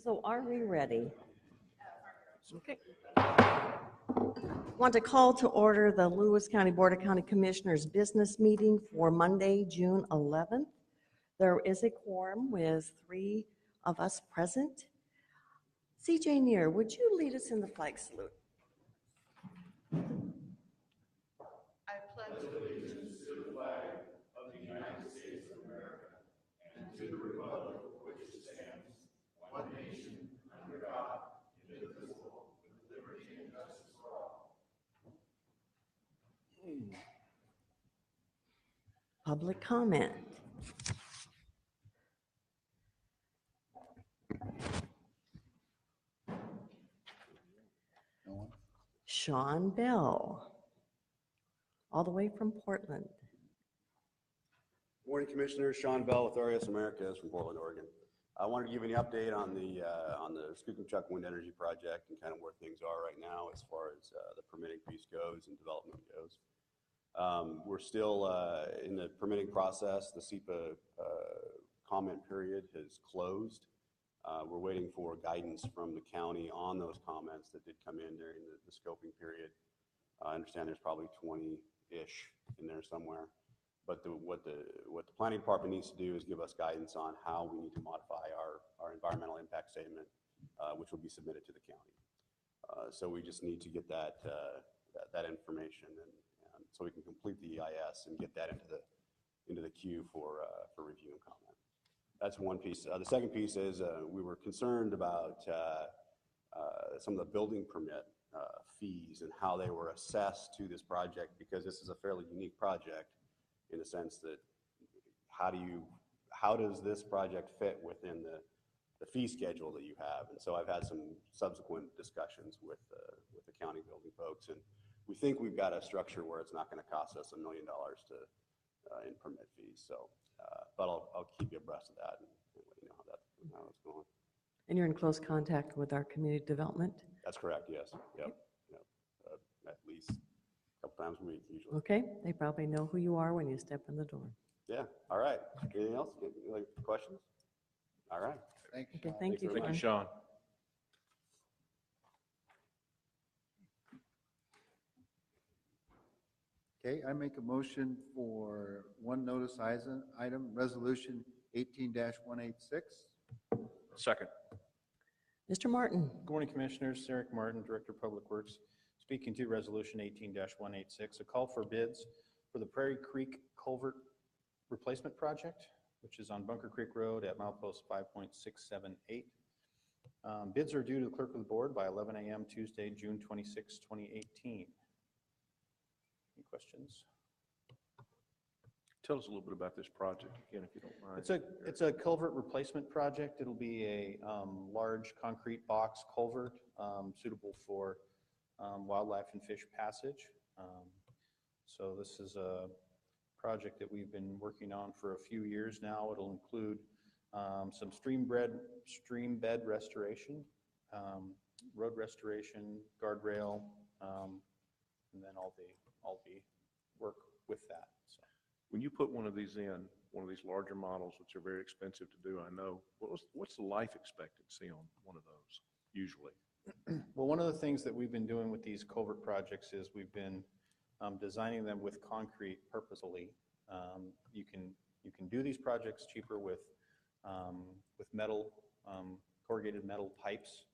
So are we ready? Okay. Want to call to order the Lewis County Board of County Commissioners business meeting for Monday, June 11th. There is a quorum with 3 of us present. CJ Neer, would you lead us in the flag salute? I pledge allegiance to the flag of the United States of America and to the republic for which it stands, one nation, under God, indivisible, with liberty and justice for all. Public comment. No one? Sean Bell, all the way from Portland. Morning, Commissioner. Sean Bell with RES Americas from Portland, Oregon. I wanted to give you an update on the Skookumchuck Wind Energy Project and kind of where things are right now as far as the permitting piece goes and development goes. We're still in the permitting process. The SEPA comment period has closed. We're waiting for guidance from the county on those comments that did come in during the scoping period. I understand there's probably 20-ish in there somewhere. But what the planning department needs to do is give us guidance on how we need to modify our environmental impact statement, which will be submitted to the county. So we just need to get that information, and so we can complete the EIS and get that into the queue for review and comment. That's one piece. The second piece is we were concerned about some of the building permit fees and how they were assessed to this project, because this is a fairly unique project in the sense that how does this project fit within the fee schedule that you have? And so I've had some subsequent discussions with the county building folks, and we think we've got a structure where it's not going to cost us $1 million in permit fees. So, but I'll keep you abreast of that and let you know how it's going. And you're in close contact with our community development? That's correct, yes. Yep. At least a couple times a week usually. Okay, they probably know who you are when you step in the door. Yeah, all right. Anything else? Like questions? All right. Thank you. Okay, thank you. Thank you, Sean. Okay, I make a motion for one notice item, resolution 18-186. Second. Mr. Martin. Good morning, Commissioners. Eric Martin, Director of Public Works. Speaking to Resolution 18-186, a call for bids for the Prairie Creek Culvert Replacement Project, which is on Bunker Creek Road at milepost 5.678. Bids are due to the Clerk of the Board by 11 a.m. Tuesday, June 26, 2018. Any questions? Tell us a little bit about this project again, if you don't mind. It's a culvert replacement project. It'll be a large concrete box culvert suitable for wildlife and fish passage. So this is a project that we've been working on for a few years now. It'll include some stream bed restoration, road restoration, guardrail, and then all the work with that. So When you put one of these in, one of these larger models, which are very expensive to do, I know, what's the life expectancy on one of those usually? Well, one of the things that we've been doing with these culvert projects is we've been designing them with concrete purposely. You can do these projects cheaper with metal, corrugated metal pipes,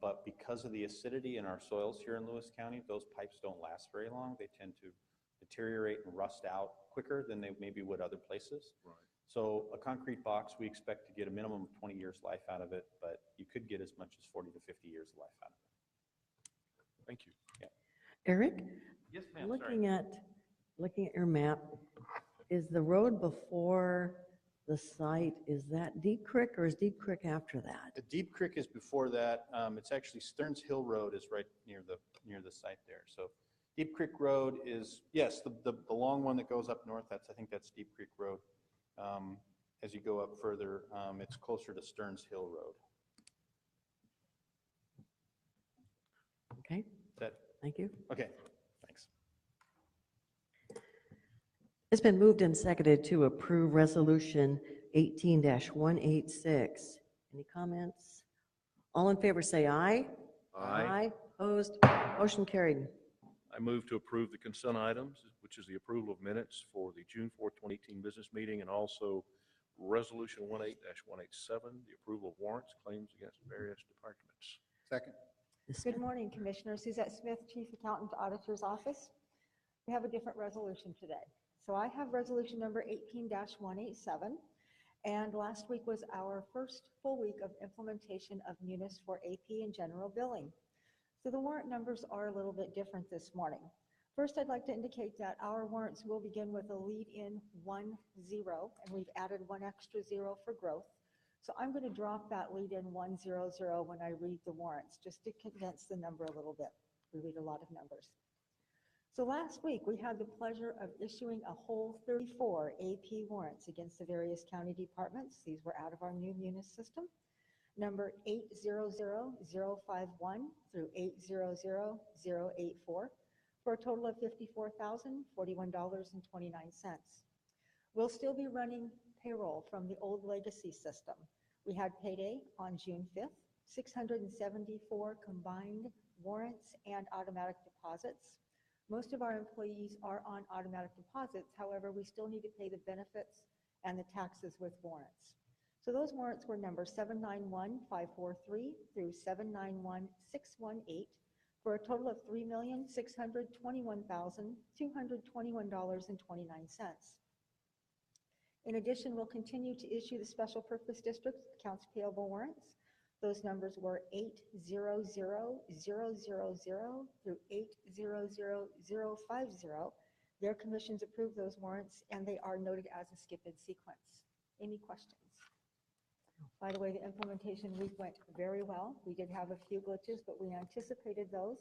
but because of the acidity in our soils here in Lewis County, those pipes don't last very long. They tend to deteriorate and rust out quicker than they maybe would other places. Right. So a concrete box, we expect to get a minimum of 20 years life out of it, but you could get as much as 40 to 50 years of life out of it. Thank you. Yeah. Eric? Yes, ma'am. Looking at your map, is the road before the site, is that Deep Creek or is Deep Creek after that? The Deep Creek is before that. It's actually Stearns Hill Road is right near the site there. So Deep Creek Road is, yes, the long one that goes up north. I think that's Deep Creek Road. As you go up further, it's closer to Stearns Hill Road. Okay. Thank you. Okay. Thanks. It's been moved and seconded to approve Resolution 18-186. Any comments? All in favor say aye. Aye. Opposed? Motion carried. I move to approve the consent items, which is the approval of minutes for the June 4th, 2018 business meeting, and also Resolution 18-187, the approval of warrants, claims against various departments. Second. Ms. Good Smith? morning, Commissioner. Suzette Smith, Chief Accountant, Auditor's Office. We have a different resolution today. So I have resolution number 18-187, and last week was our first full week of implementation of Munis for AP and general billing. So the warrant numbers are a little bit different this morning. First, I'd like to indicate that our warrants will begin with a lead-in 10, and we've added one extra 0 for growth. So I'm going to drop that lead-in 100 when I read the warrants, just to condense the number a little bit. We read a lot of numbers. So last week, we had the pleasure of issuing a whole 34 AP warrants against the various county departments. These were out of our new Munis system. Number 800-051 through 800-084 for a total of $54,041.29. We'll still be running payroll from the old legacy system. We had payday on June 5th, 674 combined warrants and automatic deposits. Most of our employees are on automatic deposits. However, we still need to pay the benefits and the taxes with warrants. So those warrants were number 791-543 through 791-618 for a total of $3,621,221.29. In addition, we'll continue to issue the special purpose district accounts payable warrants. Those numbers were 800-000 through 800-050. Their commissions approved those warrants, and they are noted as a skip in sequence. Any questions? By the way, the implementation week went very well. We did have a few glitches, but we anticipated those,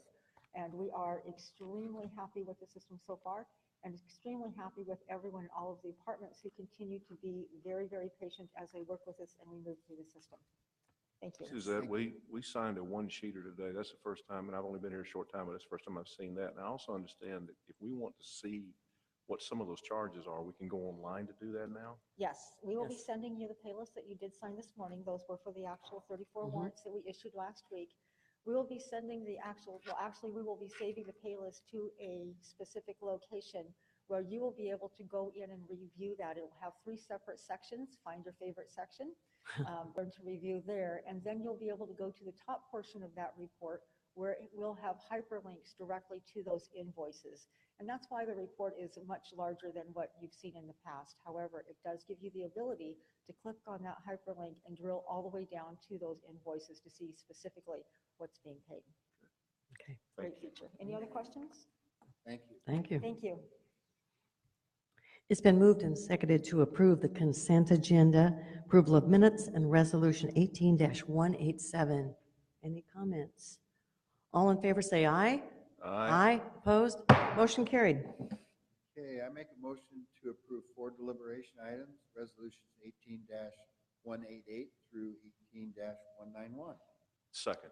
and we are extremely happy with the system so far, and extremely happy with everyone in all of the departments who continue to be very, very patient as they work with us and we move through the system. Thank you. Suzette, we signed a one-sheeter today. That's the first time, and I've only been here a short time, but that's the first time I've seen that. And I also understand that if we want to see what some of those charges are, we can go online to do that now? Yes, we will be Yes. sending you the pay list that you did sign this morning. Those were for the actual 34 warrants that we issued last week. We will be sending the actual, well, actually, we will be saving the pay list to a specific location where you will be able to go in and review that. It will have 3 separate sections. Find your favorite section, learn to review there, and then you'll be able to go to the top portion of that report where it will have hyperlinks directly to those invoices. And that's why the report is much larger than what you've seen in the past. However, it does give you the ability to click on that hyperlink and drill all the way down to those invoices to see specifically what's being paid. Okay, Great feature. Any other questions? Thank you. thank you. Thank you. It's been moved and seconded to approve the consent agenda, approval of minutes, and resolution 18-187. Any comments? All in favor say aye. Aye. Opposed? Motion carried. Okay, I make a motion to approve 4 deliberation items, resolutions 18-188 through 18-191. Second.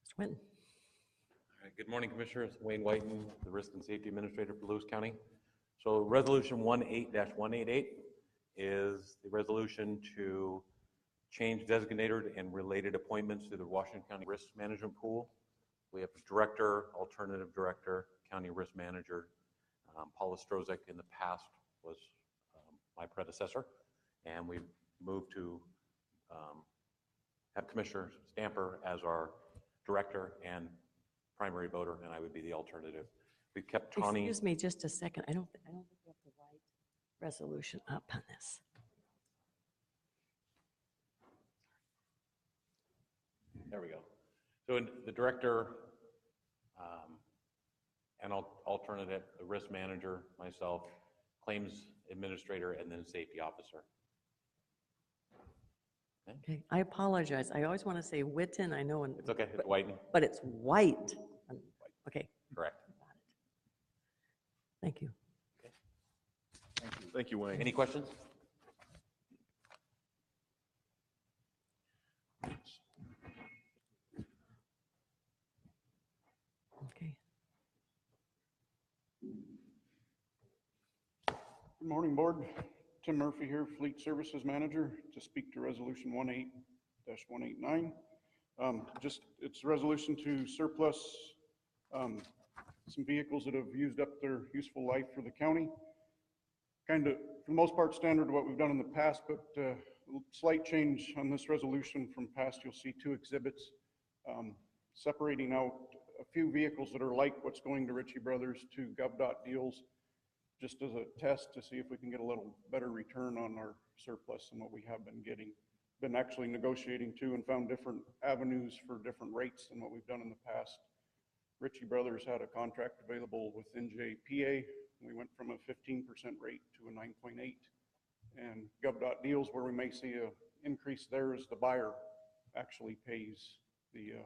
Mr. Winton. All right, good morning, Commissioners. Wayne Whiten, the Risk and Safety Administrator for Lewis County. So Resolution 18-188 is the resolution to change designated and related appointments to the Washington County Risk Management Pool. We have a director, alternative director, county risk manager. Paula Strozek in the past was my predecessor, and we've moved to have Commissioner Stamper as our director and primary voter, and I would be the alternative. We've kept Tawny. Excuse me just a second. I don't think we have the right resolution up on this. There we go. So the director and alternative, the risk manager, myself, claims administrator, and then safety officer. Okay, I apologize. I always want to say Witten, I know, It's okay, it's Whiten, but it's White. Okay, correct. thank you. Thank you. Thank you, Wayne. Any questions? Okay. Good morning, Board. Tim Murphy here, Fleet Services Manager, to speak to Resolution 189. It's a resolution to surplus some vehicles that have used up their useful life for the county. Kind of, for the most part, standard to what we've done in the past, but slight change on this resolution from past. You'll see two exhibits separating out a few vehicles that are like what's going to Ritchie Brothers to GovDOT deals, just as a test to see if we can get a little better return on our surplus than what we have been getting. Been actually negotiating too and found different avenues for different rates than what we've done in the past. Ritchie Brothers had a contract available with NJPA. We went from a 15% rate to a 9.8. And GovDOT deals where we may see an increase there as the buyer actually pays the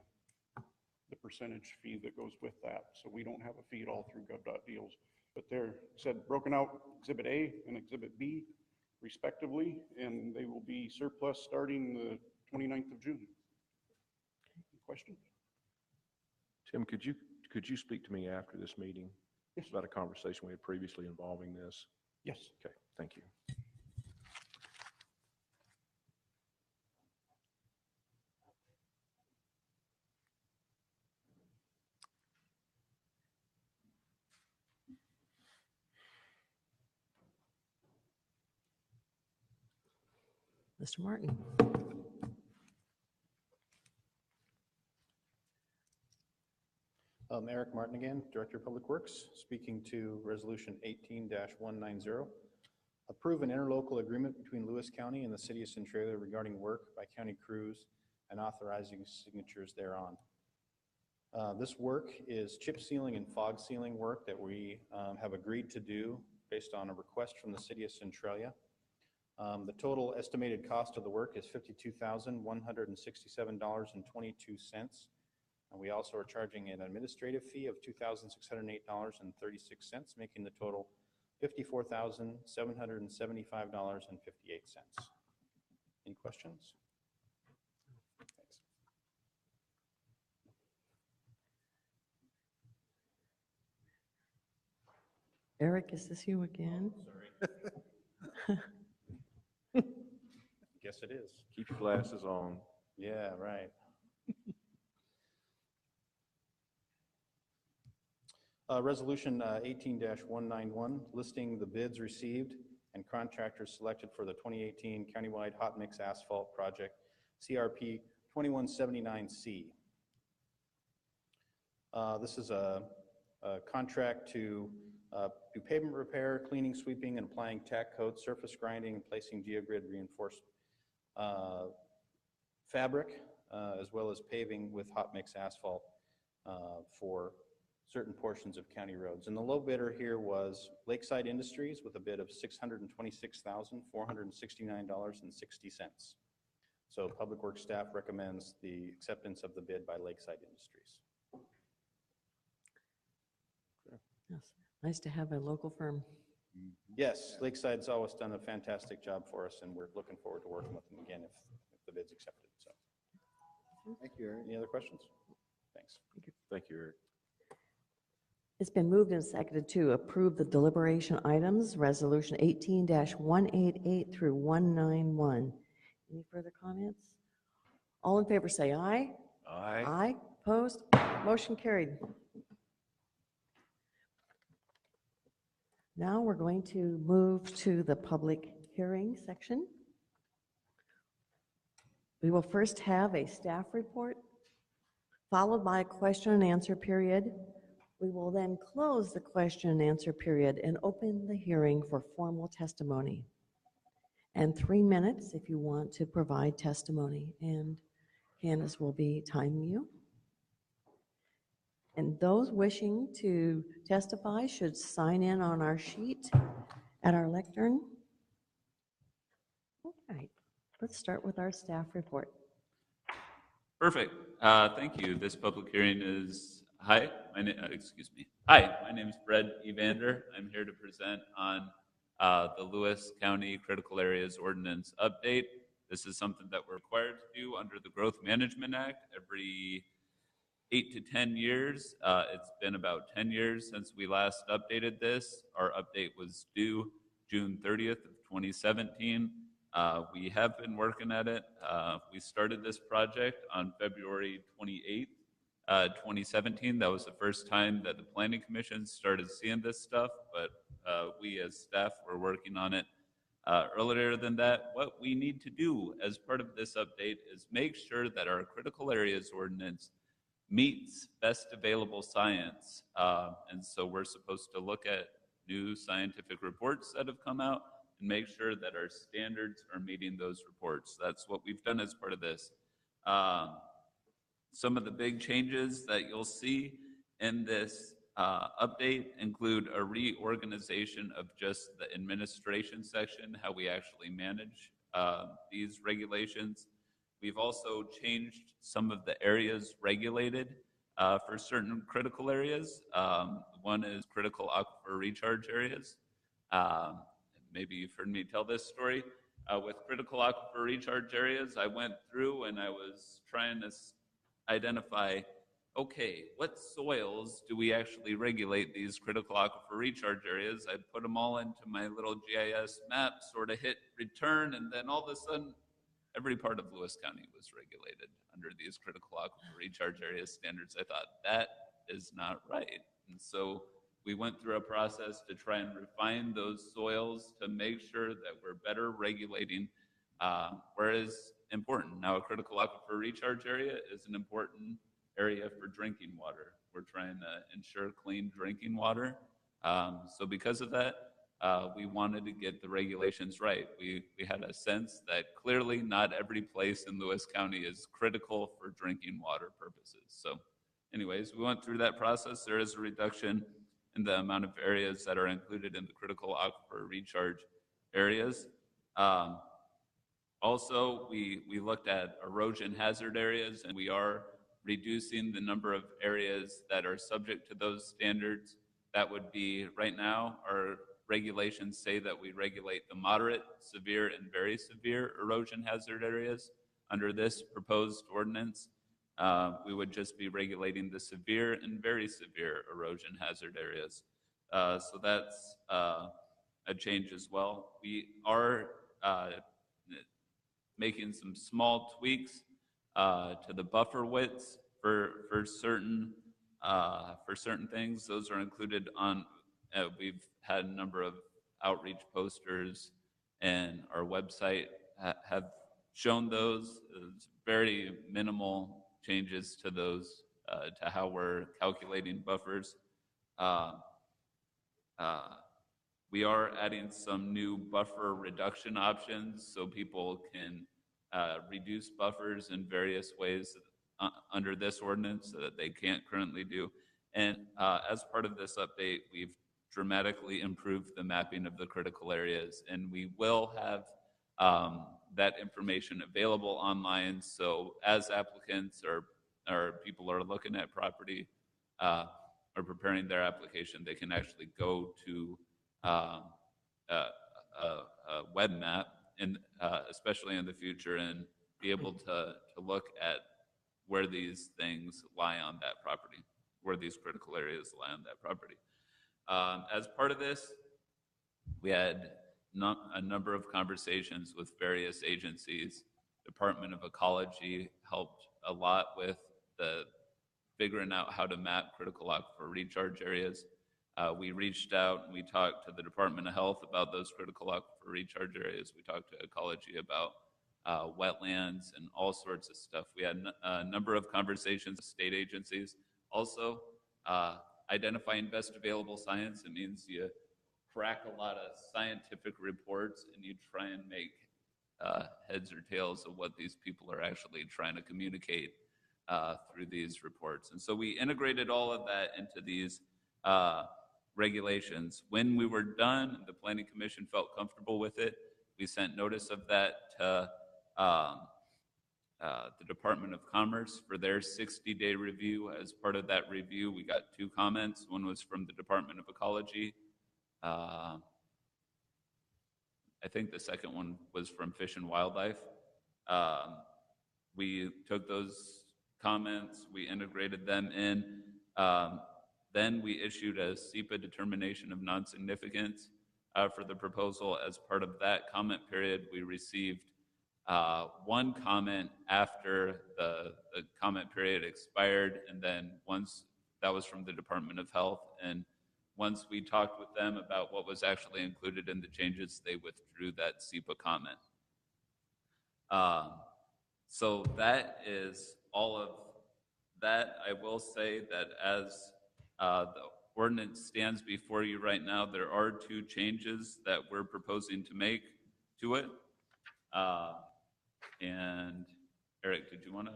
percentage fee that goes with that. So we don't have a fee at all through GovDOT deals. But they're said broken out Exhibit A and Exhibit B respectively, and they will be surplus starting the 29th of June. Any questions? Tim, could you speak to me after this meeting? Yes. About a conversation we had previously involving this? Yes. Okay, thank you. Mr. Martin. Eric Martin again, Director of Public Works, speaking to Resolution 18-190. Approve an interlocal agreement between Lewis County and the City of Centralia regarding work by county crews and authorizing signatures thereon. This work is chip sealing and fog sealing work that we have agreed to do based on a request from the City of Centralia. The total estimated cost of the work is $52,167.22. And we also are charging an administrative fee of $2,608.36, making the total $54,775.58. Any questions? Thanks. Eric, is this you again? Sorry. Guess it is. Keep your glasses on. Yeah, right. Resolution 18-191, listing the bids received and contractors selected for the 2018 countywide hot mix asphalt project, CRP 2179C. This is a contract to do pavement repair, cleaning, sweeping, and applying tack coat, surface grinding, and placing geogrid reinforced fabric, as well as paving with hot mix asphalt for certain portions of county roads. And the low bidder here was Lakeside Industries with a bid of $626,469.60. So Public Works staff recommends the acceptance of the bid by Lakeside Industries. Yes. Nice to have a local firm. Yes, Lakeside's always done a fantastic job for us, and we're looking forward to working with them again if the bid's accepted. So, Thank you, Eric. any other questions? Thanks. Thank you, Eric. It's been moved and seconded to approve the deliberation items, Resolution 18-188 through 191. Any further comments? All in favor say aye. Aye. Aye. Opposed? Motion carried. Now we're going to move to the public hearing section. We will first have a staff report, followed by a question and answer period. We will then close the question and answer period and open the hearing for formal testimony. And 3 minutes if you want to provide testimony. And Candace will be timing you. And those wishing to testify should sign in on our sheet at our lectern. All right, let's start with our staff report. Perfect. Thank you. This public hearing is, Hi, my name is Fred Evander. I'm here to present on the Lewis County Critical Areas Ordinance update. This is something that we're required to do under the Growth Management Act every 8 to 10 years. It's been about 10 years since we last updated this. Our update was due June 30th of 2017. We have been working at it. We started this project on February 28th, 2017. That was the first time that the Planning Commission started seeing this stuff, but we as staff were working on it earlier than that. What we need to do as part of this update is make sure that our critical areas ordinance meets best available science. And so we're supposed to look at new scientific reports that have come out and make sure that our standards are meeting those reports. That's what we've done as part of this. Some of the big changes that you'll see in this update include a reorganization of just the administration section, how we actually manage these regulations. We've also changed some of the areas regulated for certain critical areas. One is critical aquifer recharge areas. Maybe you've heard me tell this story. With critical aquifer recharge areas, I went through and I was trying to identify, okay, what soils do we actually regulate these critical aquifer recharge areas? I put them all into my little GIS map, sort of hit return, and then all of a sudden, every part of Lewis County was regulated under these critical aquifer recharge area standards. I thought, that is not right. And so we went through a process to try and refine those soils to make sure that we're better regulating where is important. Now, a critical aquifer recharge area is an important area for drinking water. We're trying to ensure clean drinking water. So because of that, we wanted to get the regulations right. We had a sense that clearly not every place in Lewis County is critical for drinking water purposes. So anyways, we went through that process. There is a reduction in the amount of areas that are included in the critical aquifer recharge areas. Also, we looked at erosion hazard areas, and we are reducing the number of areas that are subject to those standards. That would be, right now, our regulations say that we regulate the moderate, severe, and very severe erosion hazard areas. Under this proposed ordinance, we would just be regulating the severe and very severe erosion hazard areas. So that's a change as well. We are making some small tweaks to the buffer widths for certain things. Those are included on. We've had a number of outreach posters, and our website have shown those. It's very minimal changes to those, to how we're calculating buffers. We are adding some new buffer reduction options so people can reduce buffers in various ways under this ordinance that they can't currently do. And as part of this update, we've dramatically improved the mapping of the critical areas, and we will have that information available online. So as applicants or people are looking at property or preparing their application, they can actually go to a web map, and especially in the future, and be able to look at where these things lie on that property, where these critical areas lie on that property. As part of this, we had a number of conversations with various agencies. Department of Ecology helped a lot with the figuring out how to map critical aquifer recharge areas. We reached out and we talked to the Department of Health about those critical aquifer recharge areas. We talked to Ecology about wetlands and all sorts of stuff. We had a number of conversations with state agencies. Also, identifying best available science, it means you crack a lot of scientific reports and you try and make heads or tails of what these people are actually trying to communicate through these reports. And so we integrated all of that into these regulations. When we were done, the Planning Commission felt comfortable with it. We sent notice of that to the Department of Commerce for their 60-day review. As part of that review, we got 2 comments. One was from the Department of Ecology. I think the second one was from Fish and Wildlife. We took those comments, we integrated them in. Then we issued a SEPA determination of non-significance. for the proposal. As part of that comment period, we received one comment after the comment period expired, and then once that was from the Department of Health, and once we talked with them about what was actually included in the changes, they withdrew that SEPA comment. So that is all of that. I will say that as the ordinance stands before you right now, there are two changes that we're proposing to make to it. And Eric, did you want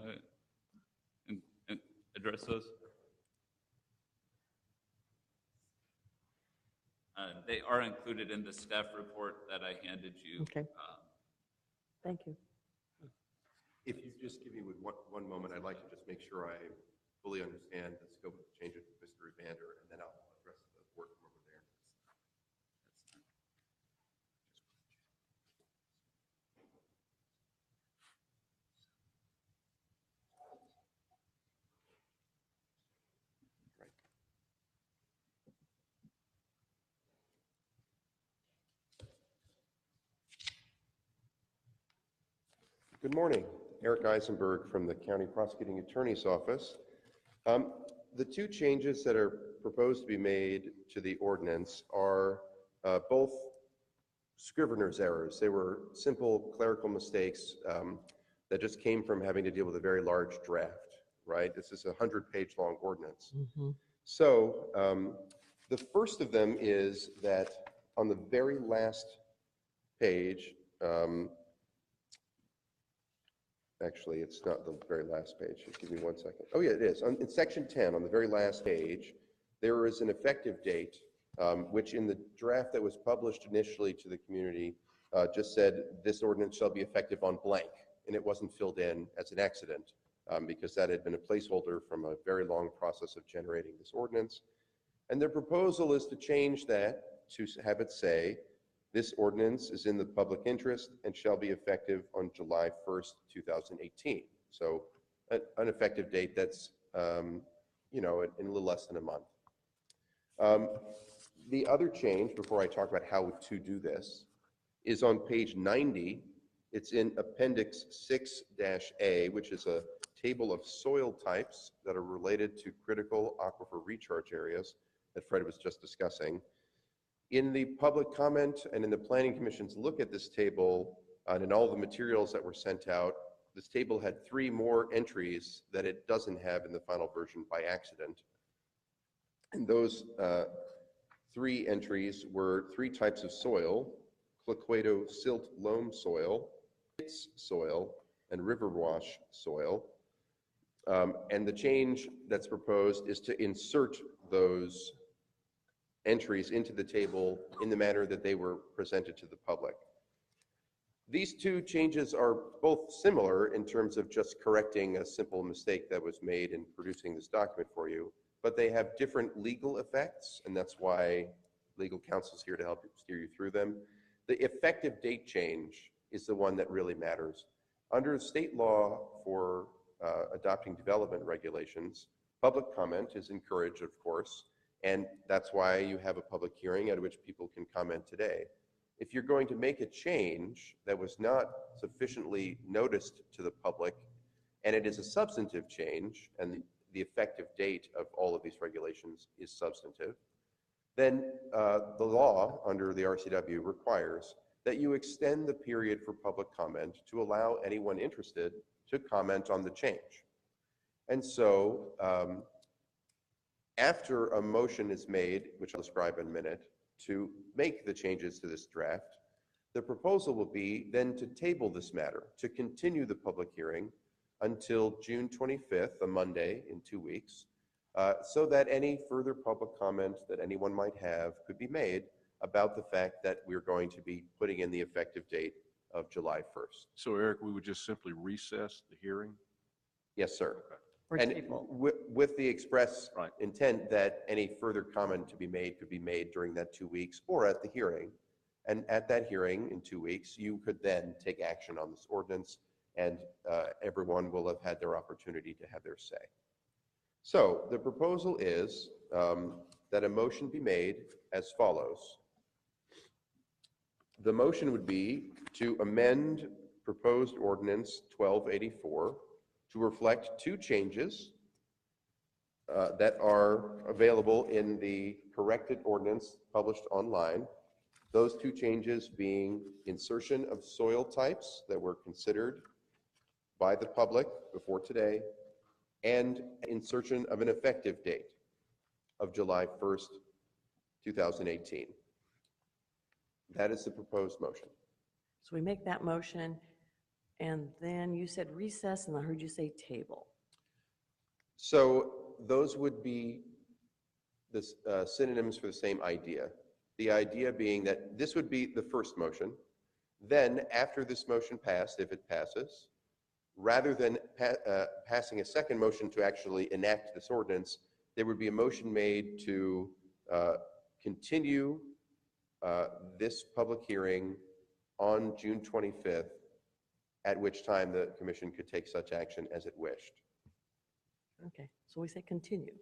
to address those? They are included in the staff report that I handed you. Okay. Thank you. If you just give me one moment, I'd like to just make sure I fully understand the scope of the changes with Mr. Evander, and then I'll address the work from over there. Good morning. Eric Eisenberg from the County Prosecuting Attorney's Office. The two changes that are proposed to be made to the ordinance are both scrivener's errors. They were simple clerical mistakes that just came from having to deal with a very large draft, right? This is a 100-page long ordinance. So the first of them is that on the very last page, actually, it's not the very last page. Just give me 1 second. Oh, yeah, it is. In section 10, on the very last page, there is an effective date, which in the draft that was published initially to the community just said this ordinance shall be effective on blank, and it wasn't filled in as an accident because that had been a placeholder from a very long process of generating this ordinance. And the proposal is to change that to have it say, this ordinance is in the public interest and shall be effective on July 1st, 2018. So an effective date that's, in a little less than a month. The other change, before I talk about how to do this, is on page 90. It's in Appendix 6-A, which is a table of soil types that are related to critical aquifer recharge areas that Fred was just discussing. In the public comment and in the Planning Commission's look at this table and in all the materials that were sent out, this table had 3 more entries that it doesn't have in the final version by accident. And those 3 entries were 3 types of soil: Cloqueto silt loam soil, soil, and river wash soil. And the change that's proposed is to insert those entries into the table in the manner that they were presented to the public. These two changes are both similar in terms of just correcting a simple mistake that was made in producing this document for you, but they have different legal effects, and that's why legal counsel is here to help steer you through them. The effective date change is the one that really matters. Under state law for adopting development regulations, public comment is encouraged, of course, and that's why you have a public hearing at which people can comment today. If you're going to make a change that was not sufficiently noticed to the public, and it is a substantive change, and the effective date of all of these regulations is substantive, then the law under the RCW requires that you extend the period for public comment to allow anyone interested to comment on the change. And so, after a motion is made, which I'll describe in a minute, to make the changes to this draft, the proposal will be then to table this matter, to continue the public hearing until June 25th, a Monday in 2 weeks, so that any further public comment that anyone might have could be made about the fact that we're going to be putting in the effective date of July 1st. So Eric, we would just simply recess the hearing? Yes, sir. Or And table. with the express Right. intent that any further comment to be made could be made during that 2 weeks or at the hearing. And at that hearing in 2 weeks, you could then take action on this ordinance, and everyone will have had their opportunity to have their say. So the proposal is that a motion be made as follows. The motion would be to amend proposed ordinance 1284 to reflect two changes that are available in the corrected ordinance published online. Those two changes being insertion of soil types that were considered by the public before today, and insertion of an effective date of July 1st, 2018. That is the proposed motion. So we make that motion, and then you said recess, and I heard you say table. So those would be the synonyms for the same idea. The idea being that this would be the first motion. Then after this motion passed, if it passes, rather than passing a second motion to actually enact this ordinance, there would be a motion made to continue this public hearing on June 25th, at which time the commission could take such action as it wished. Okay, so we say continue.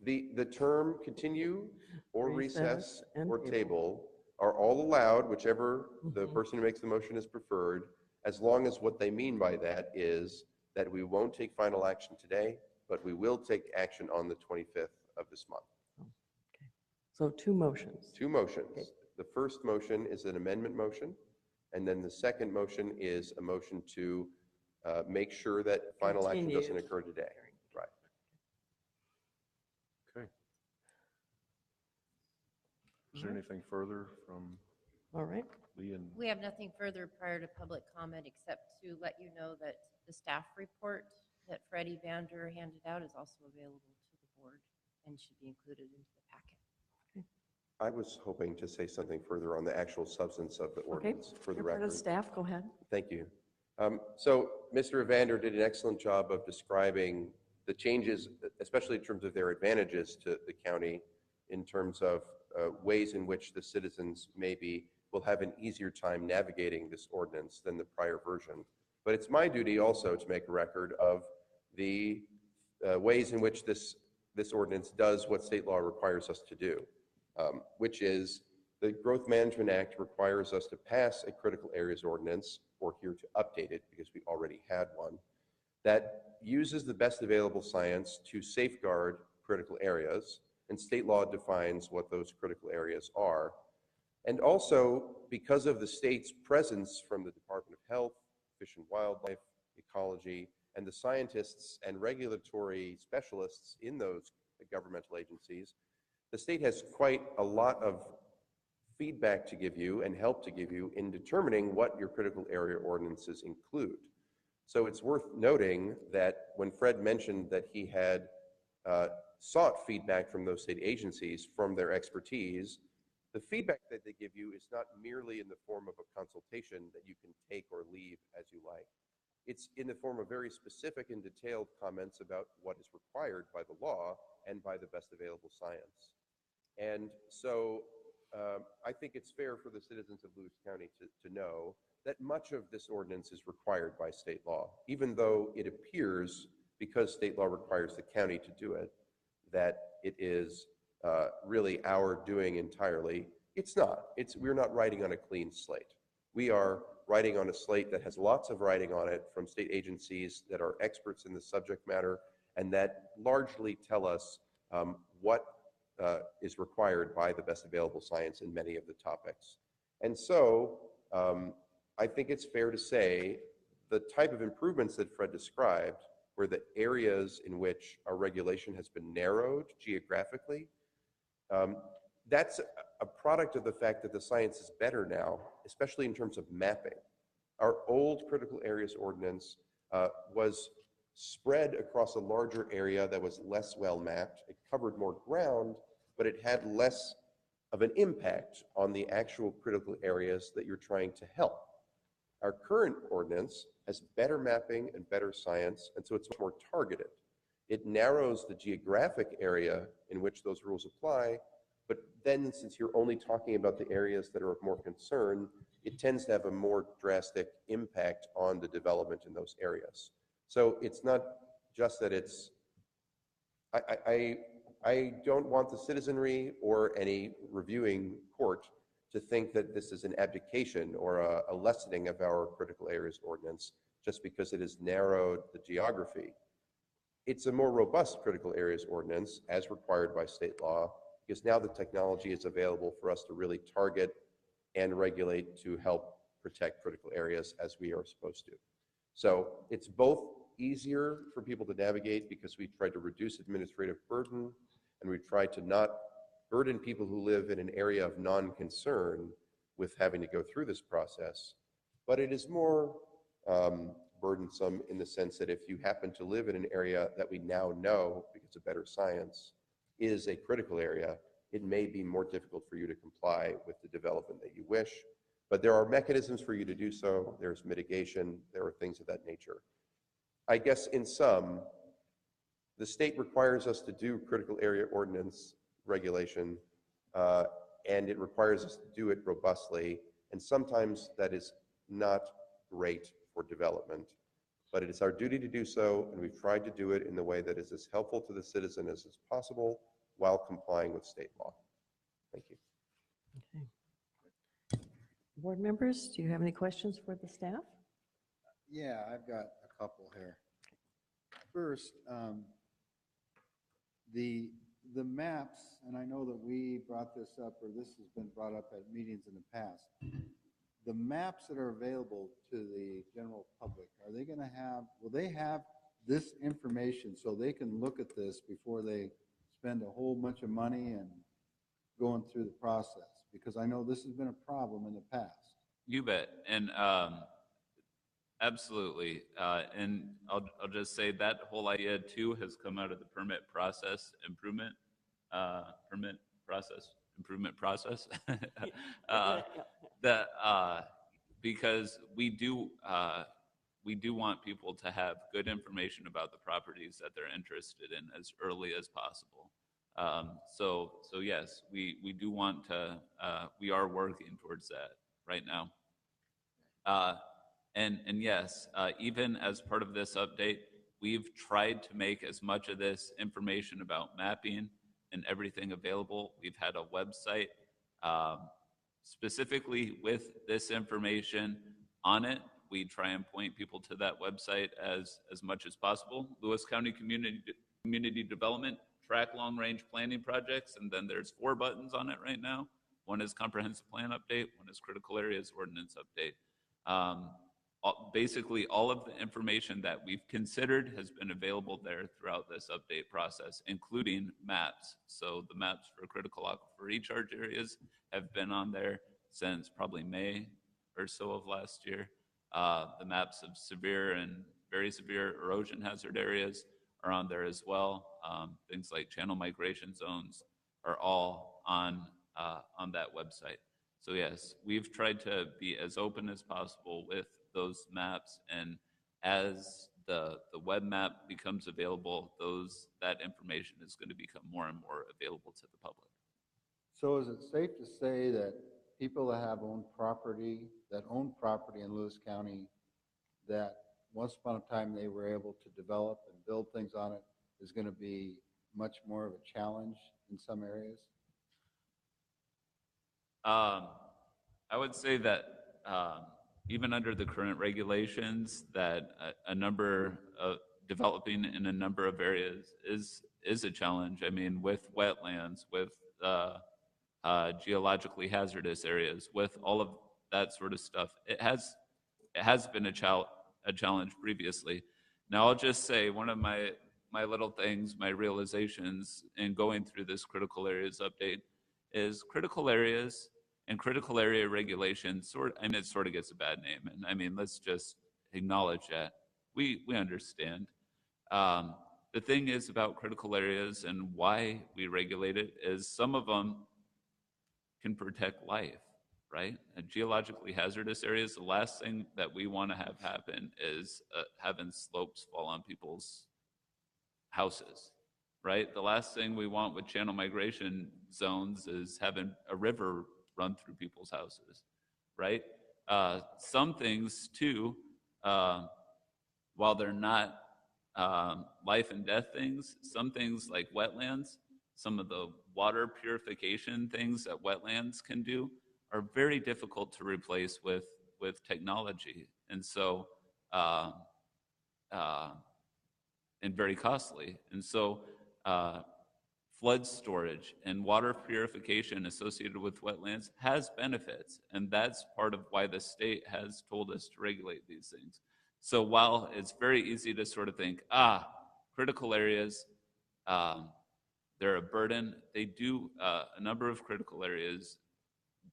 The term continue or recess and or table are all allowed, whichever the Mhm. person who makes the motion is preferred, as long as what they mean by that is that we won't take final action today, but we will take action on the 25th of this month. Okay. So two motions. Two motions. Okay. The first motion is an amendment motion, and then the second motion is a motion to make sure that final action Continue. doesn't occur today. Right. Okay. Is there anything further from All right. Lee and? We have nothing further prior to public comment except to let you know that the staff report that Fred Evander handed out is also available to the board and should be included into the packet. I was hoping to say something further on the actual substance of the Okay. ordinance for the You're part of record. the staff, go ahead. Thank you. So Mr. Evander did an excellent job of describing the changes, especially in terms of their advantages to the county, in terms of ways in which the citizens maybe will have an easier time navigating this ordinance than the prior version. But it's my duty also to make a record of the ways in which this ordinance does what state law requires us to do, which is the Growth Management Act requires us to pass a critical areas ordinance, or here to update it because we already had one, that uses the best available science to safeguard critical areas, and state law defines what those critical areas are. And also, because of the state's presence from the Department of Health, Fish and Wildlife, Ecology, and the scientists and regulatory specialists in those governmental agencies, the state has quite a lot of feedback to give you and help to give you in determining what your critical area ordinances include. So it's worth noting that when Fred mentioned that he had sought feedback from those state agencies from their expertise, the feedback that they give you is not merely in the form of a consultation that you can take or leave as you like. It's in the form of very specific and detailed comments about what is required by the law and by the best available science. And so I think it's fair for the citizens of Lewis County to know that much of this ordinance is required by state law, even though it appears, because state law requires the county to do it, that it is really our doing entirely. It's not. We're not writing on a clean slate. We are writing on a slate that has lots of writing on it from state agencies that are experts in the subject matter and that largely tell us what is required by the best available science in many of the topics. And so I think it's fair to say the type of improvements that Fred described, where the areas in which our regulation has been narrowed geographically, that's a product of the fact that the science is better now, especially in terms of mapping. Our old critical areas ordinance was spread across a larger area that was less well mapped. It covered more ground, but it had less of an impact on the actual critical areas that you're trying to help. Our current ordinance has better mapping and better science, and so it's more targeted. It narrows the geographic area in which those rules apply, but then since you're only talking about the areas that are of more concern, it tends to have a more drastic impact on the development in those areas. So it's not just that it's, I don't want the citizenry or any reviewing court to think that this is an abdication or a lessening of our critical areas ordinance just because it has narrowed the geography. It's a more robust critical areas ordinance as required by state law, because now the technology is available for us to really target and regulate to help protect critical areas as we are supposed to. So it's both easier for people to navigate because we try to reduce administrative burden, and we try to not burden people who live in an area of non-concern with having to go through this process. But it is more burdensome in the sense that if you happen to live in an area that we now know, because of better science, is a critical area, it may be more difficult for you to comply with the development that you wish. But there are mechanisms for you to do so. There's mitigation. There are things of that nature. I guess in sum, the state requires us to do critical area ordinance regulation, and it requires us to do it robustly. And sometimes that is not great for development, but it is our duty to do so, and we've tried to do it in the way that is as helpful to the citizen as is possible while complying with state law. Thank you. Okay. Board members, do you have any questions for the staff? Yeah, I've got a couple here. First, the maps, and I know that we brought this up, or this has been brought up at meetings in the past. The maps that are available to the general public, are they going to have, will they have this information so they can look at this before they spend a whole bunch of money and going through the process? Because I know this has been a problem in the past. You bet. And absolutely. And I'll just say that whole idea too has come out of the permit process improvement process. Because we do want people to have good information about the properties that they're interested in as early as possible. So yes, we do want to, we are working towards that right now. And yes, even as part of this update, we've tried to make as much of this information about mapping and everything available. We've had a website specifically with this information on it. We try and point people to that website as much as possible. Lewis County Community Development, track long-range planning projects, and then there's 4 buttons on it right now. One is comprehensive plan update, one is critical areas ordinance update. Basically, all of the information that we've considered has been available there throughout this update process, including maps. So the maps for critical aquifer recharge areas have been on there since probably May or so of last year. The maps of severe and very severe erosion hazard areas are on there as well. Things like channel migration zones are all on that website. So yes, we've tried to be as open as possible with those maps, and as the web map becomes available, that information is going to become more and more available to the public. So is it safe to say that people that have own property in Lewis County, that once upon a time they were able to develop and build things on it, is going to be much more of a challenge in some areas? I would say that even under the current regulations, that a number of developing in a number of areas is a challenge. I mean, with wetlands, with geologically hazardous areas, with all of that sort of stuff, it has been a challenge previously. Now, I'll just say one of my little things, my realizations in going through this critical areas update is critical areas and critical area regulation it sort of gets a bad name. And I mean, let's just acknowledge that. We understand. The thing is about critical areas and why we regulate it is some of them can protect life, right? And geologically hazardous areas, the last thing that we want to have happen is having slopes fall on people's houses, right? The last thing we want with channel migration zones is having a river run through people's houses, right? Some things too, while they're not life and death things, some things like wetlands, some of the water purification things that wetlands can do are very difficult to replace with technology, and so uh, and very costly. And so flood storage and water purification associated with wetlands has benefits, and that's part of why the state has told us to regulate these things. So while it's very easy to sort of think, critical areas, they're a burden, they do, a number of critical areas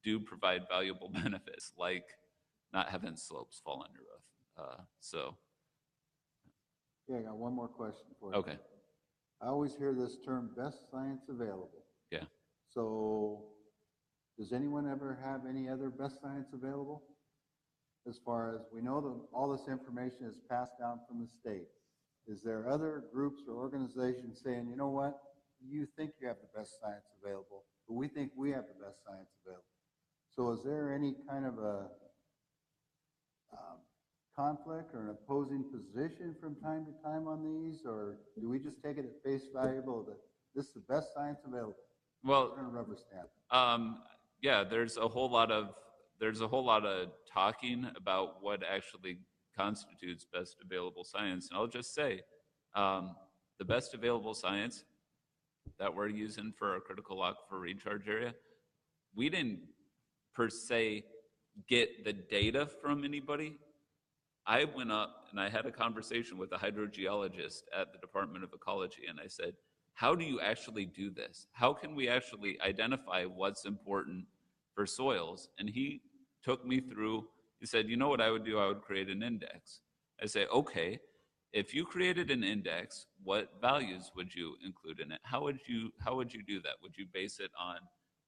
do provide valuable benefits, like not having slopes fall on your roof. Yeah, I got one more question for you. Okay. I always hear this term, best science available. Yeah. So does anyone ever have any other best science available? As far as we know that all this information is passed down from the state. Is there other groups or organizations saying, you know what, you think you have the best science available, but we think we have the best science available. So is there any kind of a conflict or an opposing position from time to time on these, or do we just take it at face value that this is the best science available? Well, We're gonna rubber stamp. yeah, there's a whole lot of talking about what actually constitutes best available science. And I'll just say, the best available science that we're using for our critical aquifer recharge area, we didn't per se get the data from anybody. I went up and I had a conversation with a hydrogeologist at the Department of Ecology, and I said, how do you actually do this? How can we actually identify what's important for soils? And he took me through, he said, you know what I would do? I would create an index. I say, okay, if you created an index, what values would you include in it? How would you do that? Would you base it on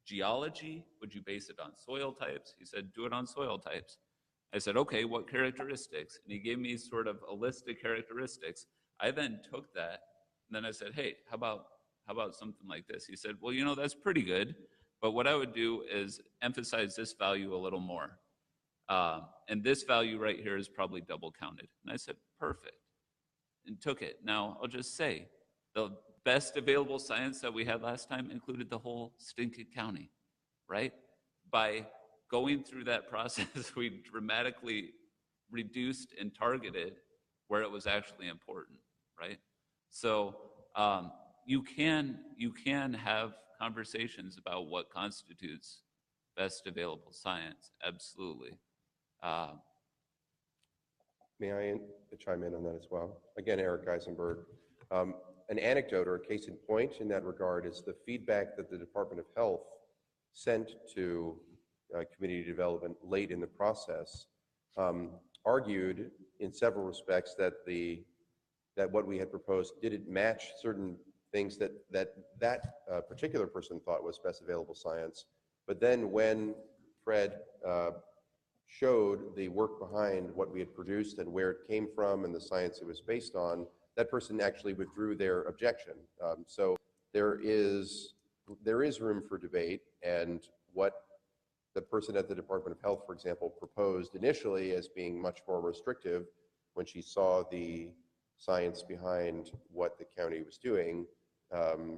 geology? Would you base it on soil types? He said, do it on soil types. I said, okay, what characteristics? And he gave me sort of a list of characteristics. I then took that, and then I said, hey, how about something like this? He said, well, you know, that's pretty good, but what I would do is emphasize this value a little more. And this value right here is probably double counted. And I said, perfect, and took it. Now, I'll just say, the best available science that we had last time included the whole stinking county, right? By going through that process, we dramatically reduced and targeted where it was actually important, right? So you can have conversations about what constitutes best available science, absolutely. May I chime in on that as well? Again, Eric Eisenberg. An anecdote or a case in point in that regard is the feedback that the Department of Health sent to community development late in the process, argued in several respects that what we had proposed didn't match certain things that particular person thought was best available science. But then when Fred showed the work behind what we had produced and where it came from and the science it was based on, that person actually withdrew their objection. So there is room for debate, and what the person at the Department of Health, for example, proposed initially as being much more restrictive when she saw the science behind what the county was doing,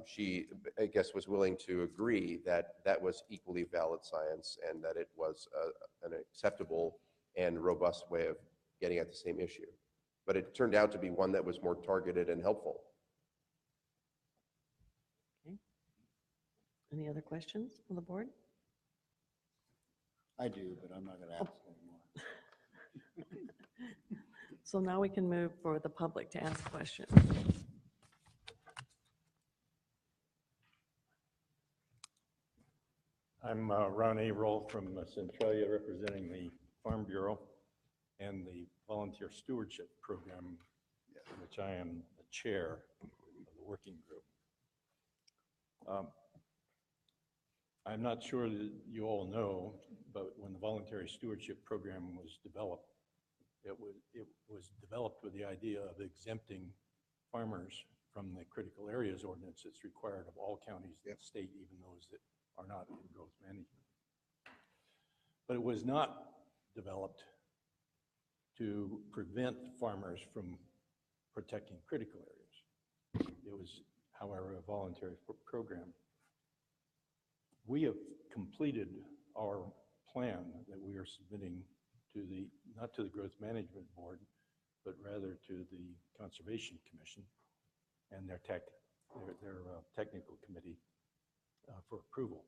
she, I guess, was willing to agree that that was equally valid science and that it was an acceptable and robust way of getting at the same issue. But it turned out to be one that was more targeted and helpful. Okay. Any other questions from the board? I do, but I'm not gonna ask anymore. So now we can move for the public to ask questions. I'm Ron Averill from Centralia, representing the Farm Bureau and the Volunteer Stewardship Program, which I am the chair of the working group. I'm not sure that you all know, but when the Voluntary Stewardship Program was developed, it was developed with the idea of exempting farmers from the critical areas ordinance that's required of all counties in the state, even those that are not in growth management. But it was not developed to prevent farmers from protecting critical areas. It was, however, a voluntary program. We have completed our plan that we are submitting to the, not to the Growth Management Board, but rather to the Conservation Commission and their technical committee for approval.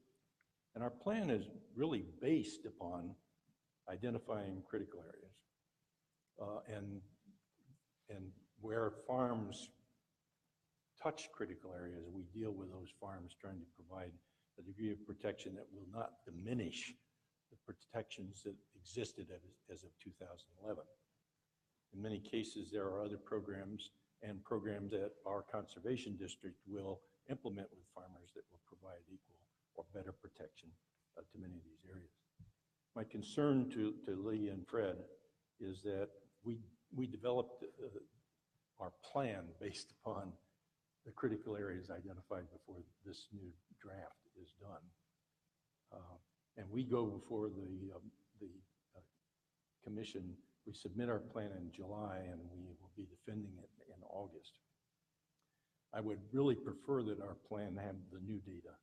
And our plan is really based upon identifying critical areas and where farms touch critical areas, we deal with those farms trying to provide a degree of protection that will not diminish the protections that existed as of 2011. In many cases, there are other programs and programs that our conservation district will implement with farmers that will provide equal or better protection to many of these areas. My concern to Lee and Fred is that we developed our plan based upon the critical areas identified before this new draft is done. And we go before the commission, we submit our plan in July and we will be defending it in August. I would really prefer that our plan have the new data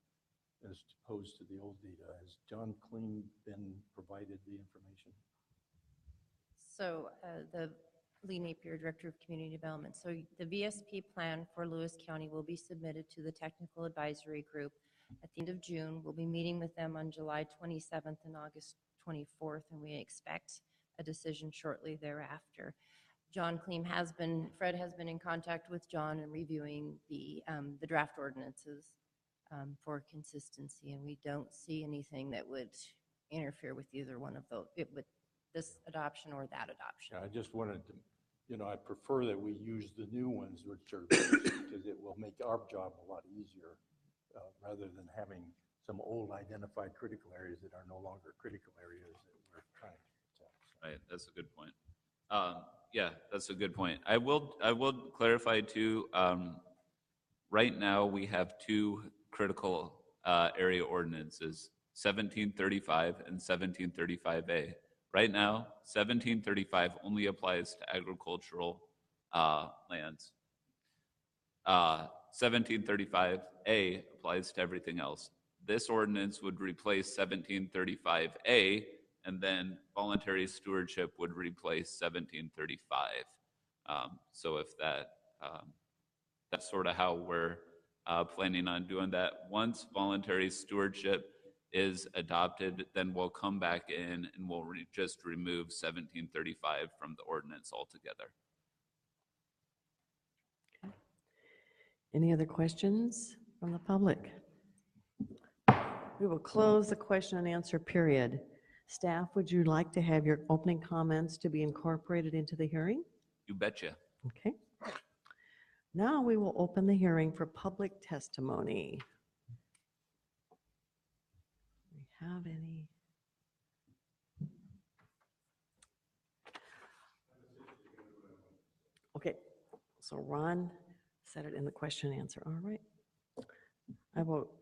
as opposed to the old data. Has John Kling been provided the information? So the Lee Napier, Director of Community Development. So the VSP plan for Lewis County will be submitted to the Technical Advisory Group at the end of June. We'll be meeting with them on July 27th and August 24th, and we expect a decision shortly thereafter. Fred has been in contact with John and reviewing the draft ordinances for consistency, and we don't see anything that would interfere with either one of those, with this adoption or that adoption. I just wanted to, I prefer that we use the new ones, which are, because it will make our job a lot easier rather than having some old identified critical areas that are no longer critical areas that we're trying to protect. Right, that's a good point. Yeah, that's a good point. I will clarify too. Right now, we have two critical area ordinances, 1735 and 1735A. Right now, 1735 only applies to agricultural lands. 1735A applies to everything else. This ordinance would replace 1735A, and then voluntary stewardship would replace 1735. So if that's sort of how we're planning on doing that. Once voluntary stewardship is adopted, then we'll come back in and we'll just remove 1735 from the ordinance altogether. Okay. Any other questions from the public? We will close the question and answer period. Staff, would you like to have your opening comments to be incorporated into the hearing? You betcha. Okay. Now we will open the hearing for public testimony. Do we have any? Okay, so Ron said it in the question and answer. All right.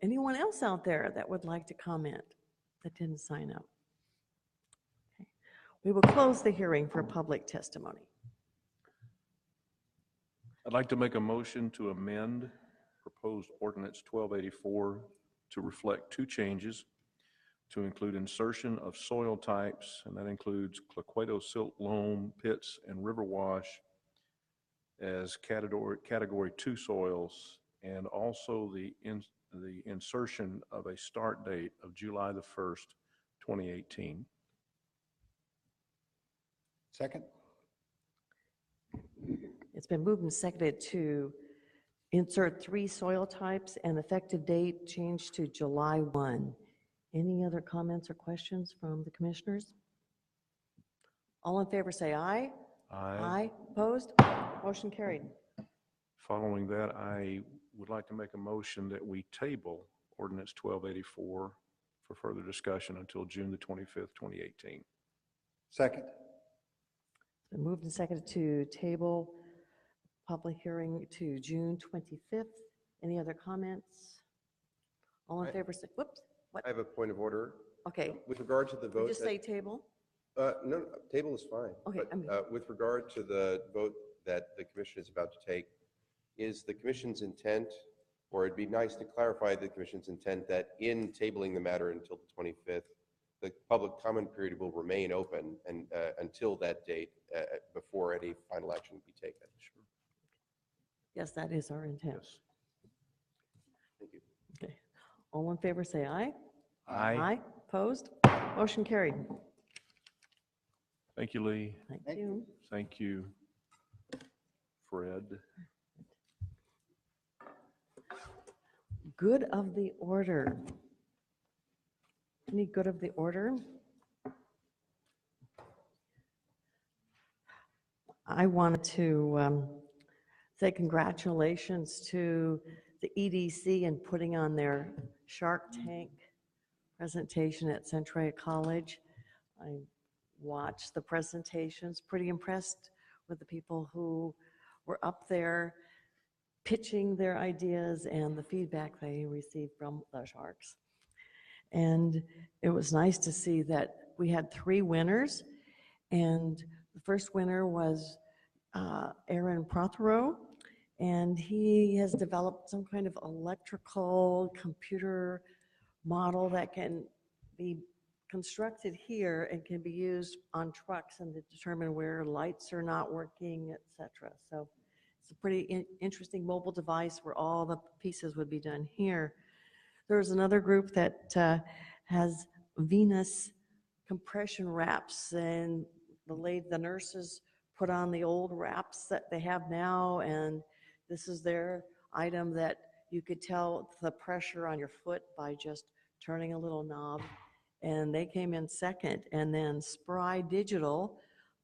Anyone else out there that would like to comment that didn't sign up? Okay. We will close the hearing for public testimony. I'd like to make a motion to amend proposed ordinance 1284 to reflect two changes, to include insertion of soil types, and that includes Cloqueto silt loam, pits, and river wash as category 2 soils, and also the insertion of a start date of July the 1st, 2018. Second? It's been moved and seconded to insert 3 soil types and effective date changed to July 1. Any other comments or questions from the commissioners? All in favor say aye. Aye. Opposed? Motion carried. Following that, I would like to make a motion that we table ordinance 1284 for further discussion until June the 25th, 2018. Second? It's been moved and seconded to table public hearing to June 25th. Any other comments? All in favor say, whoops. What? I have a point of order. Okay. With regard to the vote. Just say table. No, table is fine. Okay. But with regard to the vote that the commission is about to take, is the commission's intent, or it'd be nice to clarify the commission's intent that in tabling the matter until the 25th, the public comment period will remain open and until that date, before any final action can be taken. Sure. Yes, that is our intent. Thank you. Okay. All in favor, say aye. Aye. Aye. Opposed? Motion carried. Thank you, Lee. Thank you. Thank you, Fred. Good of the order. Any good of the order? I wanted to say congratulations to the EDC in putting on their Shark Tank presentation at Centralia College. I watched the presentations, pretty impressed with the people who were up there pitching their ideas and the feedback they received from the sharks. And it was nice to see that we had 3 winners, and the first winner was Aaron Prothero, and he has developed some kind of electrical computer model that can be constructed here and can be used on trucks and to determine where lights are not working, etc. So it's a pretty interesting mobile device where all the pieces would be done here. There's another group that has venous compression wraps, and the nurses put on the old wraps that they have now, and this is their item that you could tell the pressure on your foot by just turning a little knob, and they came in second. And then Spry Digital,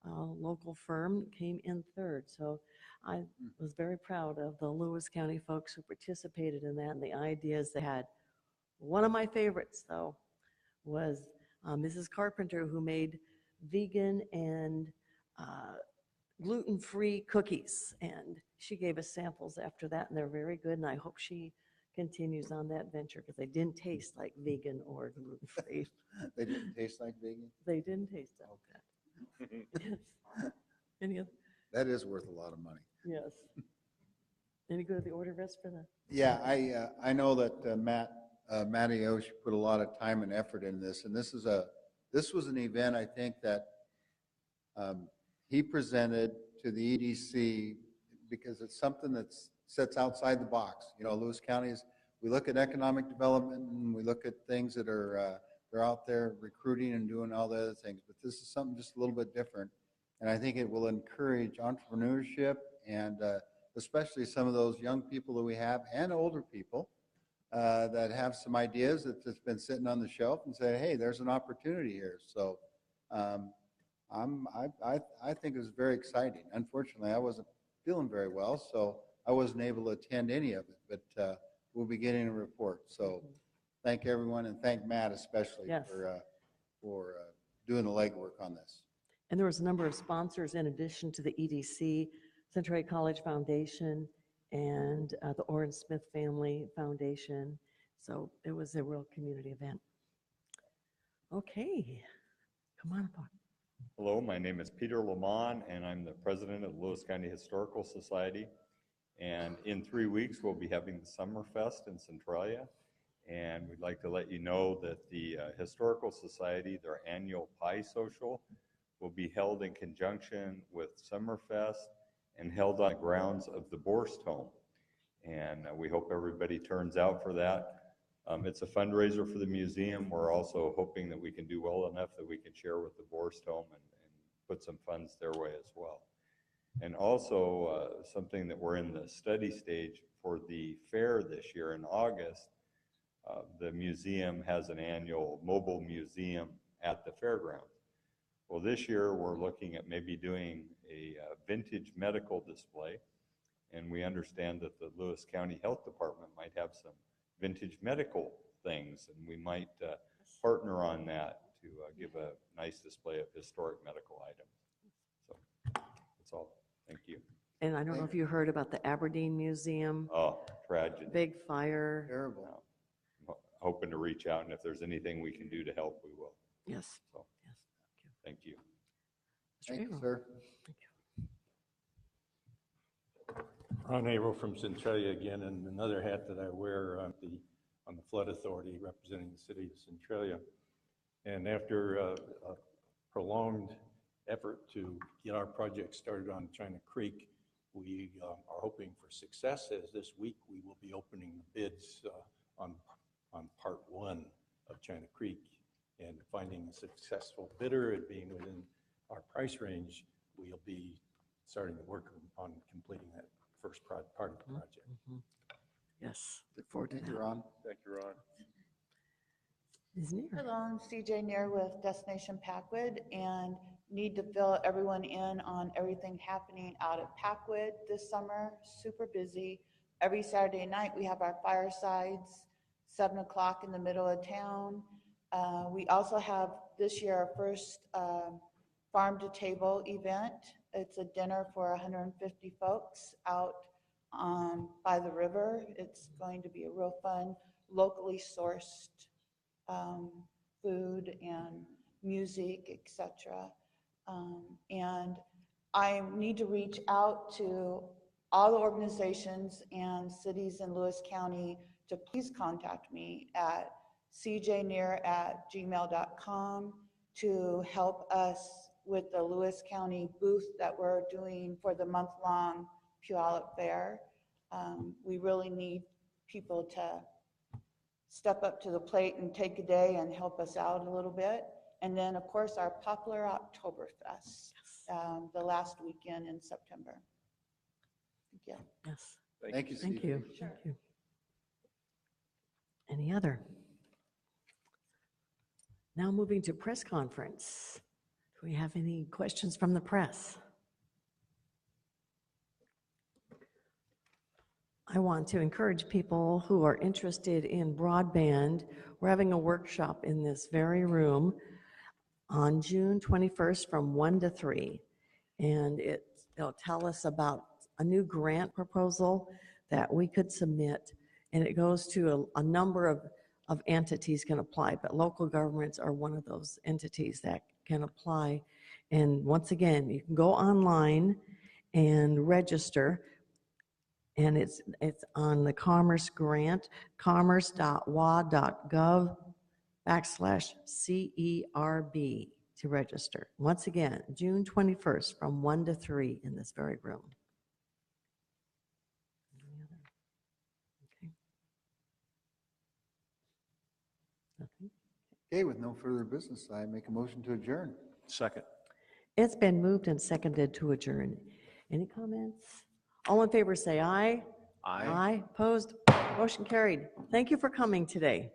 a local firm, came in third. So I was very proud of the Lewis County folks who participated in that and the ideas they had. One of my favorites, though, was Mrs. Carpenter, who made vegan and gluten-free cookies, and she gave us samples after that, and they're very good, and I hope she continues on that venture because they didn't taste like vegan or gluten-free. They didn't taste like vegan? They didn't taste like that. Yes. Any other? That is worth a lot of money. Yes. Any good of the order, Russ, for that? Yeah, I know that Matty Osh put a lot of time and effort in this, and this was an event, I think, that he presented to the EDC because it's something that sits outside the box. You know, Lewis County we look at economic development and we look at things that are they're out there recruiting and doing all the other things, but this is something just a little bit different, and I think it will encourage entrepreneurship and especially some of those young people that we have and older people that have some ideas that's been sitting on the shelf and say, hey, there's an opportunity here. So I think it was very exciting. Unfortunately, I wasn't feeling very well, so I wasn't able to attend any of it, but we'll be getting a report. So thank everyone, and thank Matt especially for doing the legwork on this. And there was a number of sponsors in addition to the EDC, Centralia College Foundation, and the Orrin Smith Family Foundation. So it was a real community event. Okay, come on up. Hello, my name is Peter Lamont, and I'm the president of the Lewis County Historical Society. And in 3 weeks, we'll be having the Summerfest in Centralia. And we'd like to let you know that the Historical Society, their annual Pie Social, will be held in conjunction with Summerfest and held on the grounds of the Borst Home. And we hope everybody turns out for that. It's a fundraiser for the museum. We're also hoping that we can do well enough that we can share with the Borst Home and put some funds their way as well. And also something that we're in the study stage for the fair this year in August, the museum has an annual mobile museum at the fairgrounds. Well, this year we're looking at maybe doing a vintage medical display, and we understand that the Lewis County Health Department might have some vintage medical things, and we might partner on that to give a nice display of historic medical items. So that's all. Thank you. And I don't know if you heard about the Aberdeen Museum. Oh, tragedy. Big fire. Terrible. I'm hoping to reach out, and if there's anything we can do to help, we will. Yes. So, yes. thank you. Thank you, sir. Thank you. Ron Averill from Centralia again, and another hat that I wear on the Flood Authority representing the city of Centralia. And after a prolonged effort to get our project started on China Creek, we are hoping for success, as this week we will be opening the bids on part one of China Creek, and finding a successful bidder and being within our price range, we'll be starting to work on completing that first part of the project. Yes, look forward to Thank you, that. Ron. Thank you, Ron. Ms. Neer. Hello, I'm CJ Neer with Destination Packwood, and need to fill everyone in on everything happening out at Packwood this summer. Super busy. Every Saturday night, we have our firesides, 7 o'clock in the middle of town. We also have this year our first farm to table event. It's a dinner for 150 folks out by the river. It's going to be a real fun, locally sourced food and music, etc. And I need to reach out to all the organizations and cities in Lewis County to please contact me at cjneer@gmail.com to help us with the Lewis County booth that we're doing for the month-long Puyallup Fair. We really need people to step up to the plate and take a day and help us out a little bit. And then, of course, our popular Oktoberfest, the last weekend in September. Thank you. Yes. Thank you, Thank Steve. you. Thank you. Any other? Now moving to press conference. Do we have any questions from the press? I want to encourage people who are interested in broadband. We're having a workshop in this very room on June 21st from 1 to 3. And it'll tell us about a new grant proposal that we could submit. And it goes to a number of entities can apply, but local governments are one of those entities that can apply. And once again, you can go online and register. And it's on the Commerce Grant, commerce.wa.gov/CERB to register. Once again, June 21st from 1 to 3 in this very room. Okay. Nothing? Okay, with no further business, I make a motion to adjourn. Second. It's been moved and seconded to adjourn. Any comments? All in favor say aye. Aye. Aye. Opposed? Motion carried. Thank you for coming today.